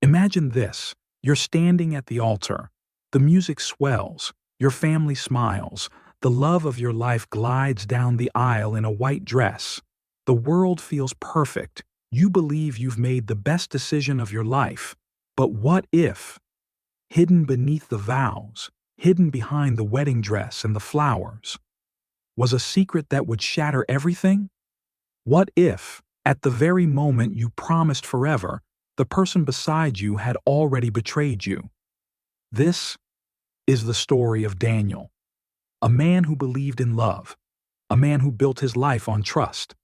Imagine this. You're standing at the altar. The music swells. Your family smiles. The love of your life glides down the aisle in a white dress. The world feels perfect. You believe you've made the best decision of your life. But what if, hidden beneath the vows, hidden behind the wedding dress and the flowers, was a secret that would shatter everything? What if, at the very moment you promised forever, the person beside you had already betrayed you? This is the story of Daniel, a man who believed in love, a man who built his life on trust,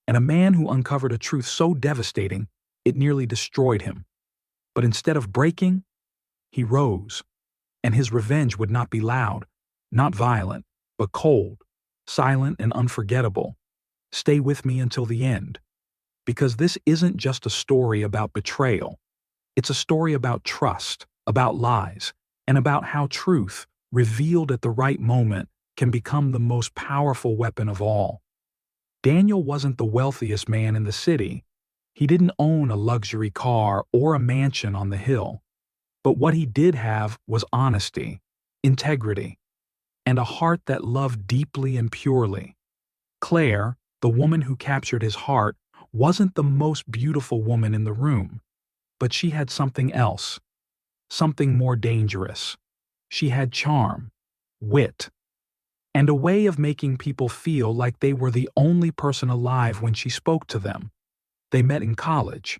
and a man who uncovered a truth so devastating it nearly destroyed him. But instead of breaking, he rose, and his revenge would not be loud, not violent, but cold, silent, and unforgettable. Stay with me until the end, because this isn't just a story about betrayal. It's a story about trust, about lies, and about how truth, revealed at the right moment, can become the most powerful weapon of all. Daniel wasn't the wealthiest man in the city. He didn't own a luxury car or a mansion on the hill. But what he did have was honesty, integrity, and a heart that loved deeply and purely. Claire, the woman who captured his heart, wasn't the most beautiful woman in the room, but she had something else, something more dangerous. She had charm, wit, and a way of making people feel like they were the only person alive when she spoke to them. They met in college.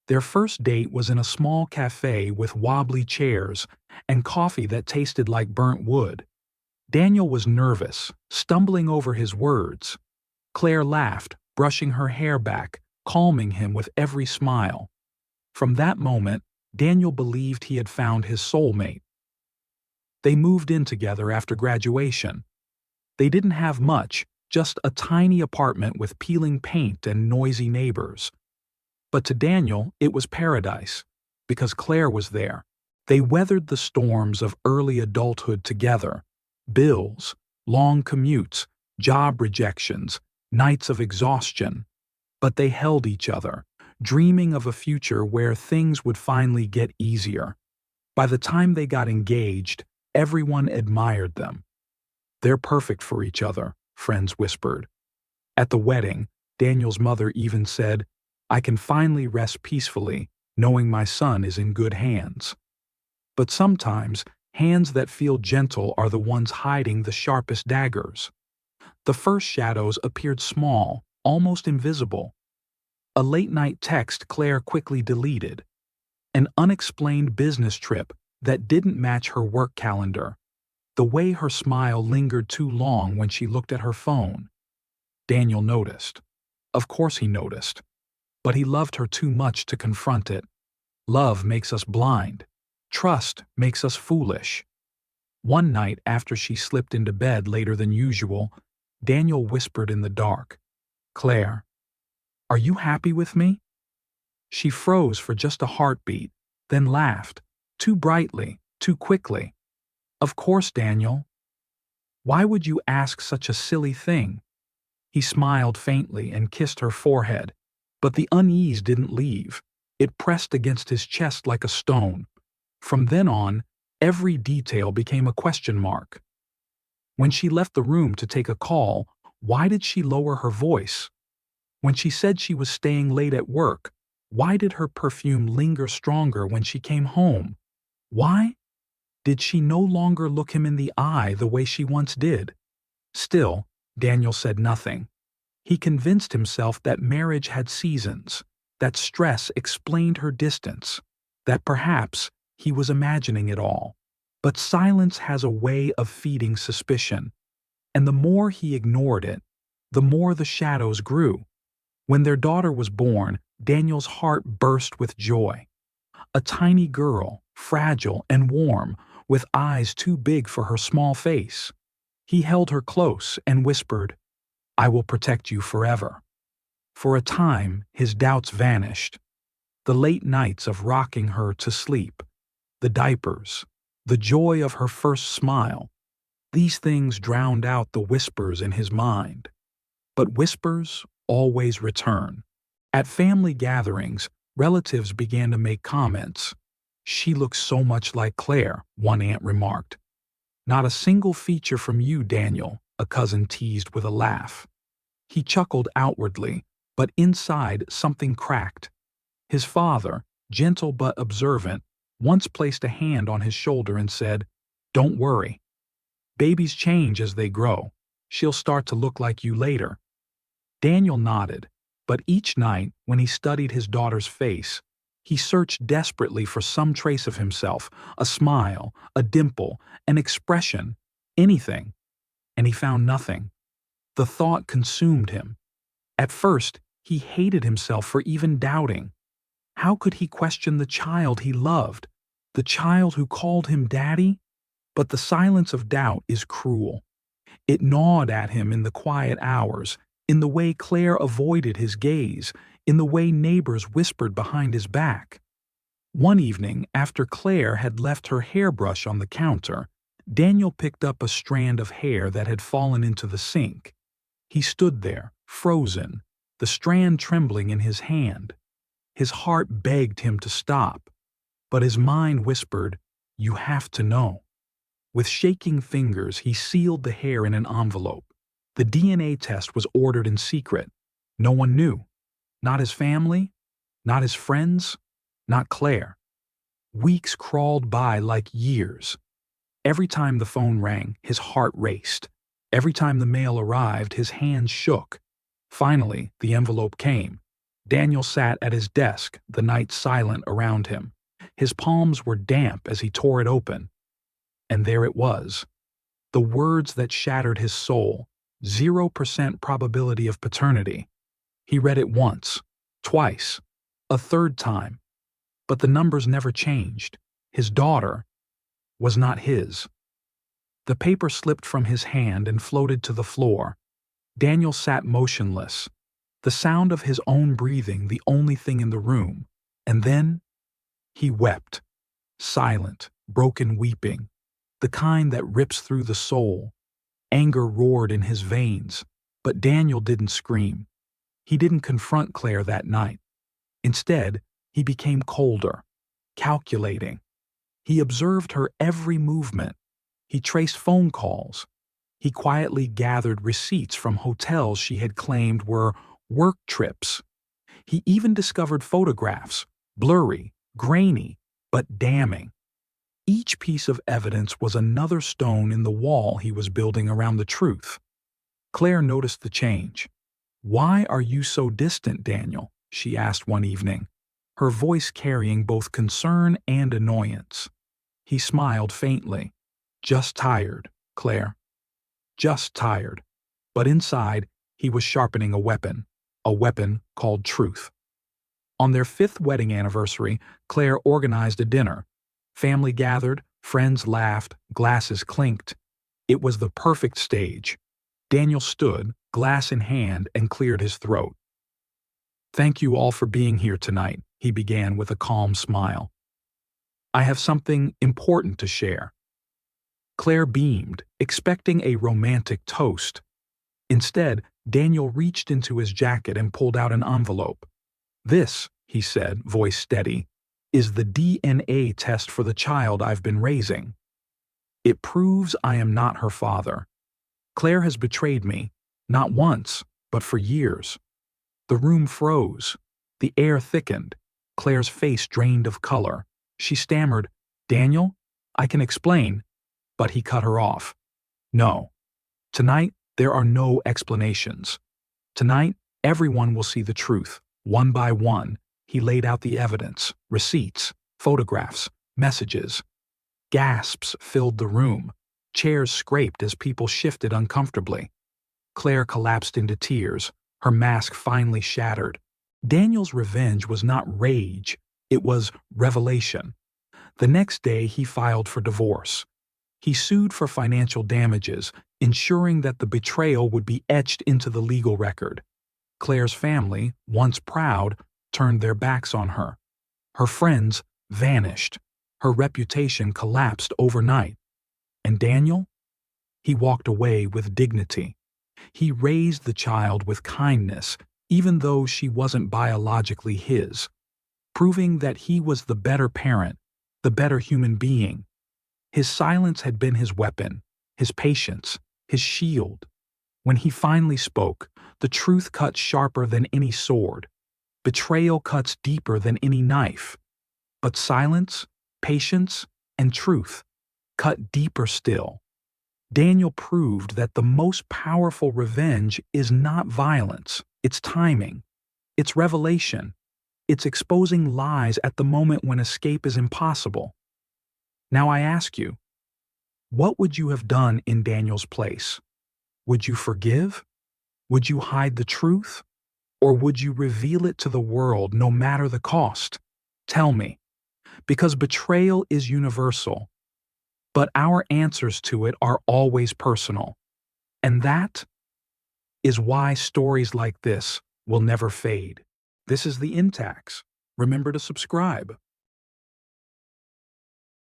Their first date was in a small cafe with wobbly chairs and coffee that tasted like burnt wood. Daniel was nervous, stumbling over his words. Claire laughed, brushing her hair back, calming him with every smile. From that moment, Daniel believed he had found his soulmate. They moved in together after graduation. They didn't have much, just a tiny apartment with peeling paint and noisy neighbors. But to Daniel, it was paradise, because Claire was there. They weathered the storms of early adulthood together. Bills, long commutes, job rejections, nights of exhaustion. But they held each other, dreaming of a future where things would finally get easier. By the time they got engaged, everyone admired them. "They're perfect for each other," friends whispered. At the wedding, Daniel's mother even said, "I can finally rest peacefully, knowing my son is in good hands." But sometimes, hands that feel gentle are the ones hiding the sharpest daggers. The first shadows appeared small, almost invisible. A late-night text Claire quickly deleted. An unexplained business trip that didn't match her work calendar. The way her smile lingered too long when she looked at her phone. Daniel noticed. Of course he noticed. But he loved her too much to confront it. Love makes us blind. Trust makes us foolish. One night after she slipped into bed later than usual, Daniel whispered in the dark, "Claire, are you happy with me?" She froze for just a heartbeat, then laughed, too brightly, too quickly. "Of course, Daniel. Why would you ask such a silly thing?" He smiled faintly and kissed her forehead, but the unease didn't leave. It pressed against his chest like a stone. From then on, every detail became a question mark. When she left the room to take a call, why did she lower her voice? When she said she was staying late at work, why did her perfume linger stronger when she came home? Why? Did she no longer look him in the eye the way she once did? Still, Daniel said nothing. He convinced himself that marriage had seasons, that stress explained her distance, that perhaps he was imagining it all. But silence has a way of feeding suspicion, and the more he ignored it, the more the shadows grew. When their daughter was born, Daniel's heart burst with joy. A tiny girl, fragile and warm, with eyes too big for her small face. He held her close and whispered, "I will protect you forever." For a time, his doubts vanished. The late nights of rocking her to sleep, the diapers, the joy of her first smile, these things drowned out the whispers in his mind. But whispers always return. At family gatherings, relatives began to make comments. "She looks so much like Claire," one aunt remarked. "Not a single feature from you, Daniel," a cousin teased with a laugh. He chuckled outwardly, but inside something cracked. His father, gentle but observant, once placed a hand on his shoulder and said, "Don't worry. Babies change as they grow. She'll start to look like you later." Daniel nodded, but each night, when he studied his daughter's face, he searched desperately for some trace of himself, a smile, a dimple, an expression, anything, and he found nothing. The thought consumed him. At first, he hated himself for even doubting. How could he question the child he loved, the child who called him daddy? But the silence of doubt is cruel. It gnawed at him in the quiet hours, in the way Claire avoided his gaze, in the way neighbors whispered behind his back. One evening, after Claire had left her hairbrush on the counter, Daniel picked up a strand of hair that had fallen into the sink. He stood there, frozen, the strand trembling in his hand. His heart begged him to stop, but his mind whispered, "You have to know." With shaking fingers, he sealed the hair in an envelope. The DNA test was ordered in secret. No one knew. Not his family, not his friends, not Claire. Weeks crawled by like years. Every time the phone rang, his heart raced. Every time the mail arrived, his hands shook. Finally, the envelope came. Daniel sat at his desk, the night silent around him. His palms were damp as he tore it open. And there it was. The words that shattered his soul, 0% probability of paternity. He read it once, twice, a third time. But the numbers never changed. His daughter was not his. The paper slipped from his hand and floated to the floor. Daniel sat motionless, the sound of his own breathing the only thing in the room. And then he wept, silent, broken weeping, the kind that rips through the soul. Anger roared in his veins, but Daniel didn't scream. He didn't confront Claire that night. Instead, he became colder, calculating. He observed her every movement. He traced phone calls. He quietly gathered receipts from hotels she had claimed were work trips. He even discovered photographs, blurry, grainy, but damning. Each piece of evidence was another stone in the wall he was building around the truth. Claire noticed the change. "Why are you so distant, Daniel?" she asked one evening, her voice carrying both concern and annoyance. He smiled faintly. "Just tired, Claire. Just tired." But inside, he was sharpening a weapon called truth. On their 5th wedding anniversary, Claire organized a dinner. Family gathered, friends laughed, glasses clinked. It was the perfect stage. Daniel stood, glass in hand, and cleared his throat. "Thank you all for being here tonight," he began with a calm smile. "I have something important to share." Claire beamed, expecting a romantic toast. Instead, Daniel reached into his jacket and pulled out an envelope. "This," he said, voice steady, "is the DNA test for the child I've been raising. It proves I am not her father. Claire has betrayed me, not once, but for years." The room froze. The air thickened. Claire's face drained of color. She stammered, "Daniel, I can explain." But he cut her off. "No. Tonight, there are no explanations. Tonight, everyone will see the truth, one by one." He laid out the evidence, receipts, photographs, messages. Gasps filled the room. Chairs scraped as people shifted uncomfortably. Claire collapsed into tears, her mask finally shattered. Daniel's revenge was not rage, it was revelation. The next day, he filed for divorce. He sued for financial damages, ensuring that the betrayal would be etched into the legal record. Claire's family, once proud, turned their backs on her. Her friends vanished. Her reputation collapsed overnight. And Daniel? He walked away with dignity. He raised the child with kindness, even though she wasn't biologically his, proving that he was the better parent, the better human being. His silence had been his weapon, his patience, his shield. When he finally spoke, the truth cut sharper than any sword. Betrayal cuts deeper than any knife. But silence, patience, and truth cut deeper still. Daniel proved that the most powerful revenge is not violence, it's timing, it's revelation, it's exposing lies at the moment when escape is impossible. Now I ask you, what would you have done in Daniel's place? Would you forgive? Would you hide the truth? Or would you reveal it to the world no matter the cost? Tell me, because betrayal is universal, but our answers to it are always personal. And that is why stories like this will never fade. This is the Intax. Remember to subscribe.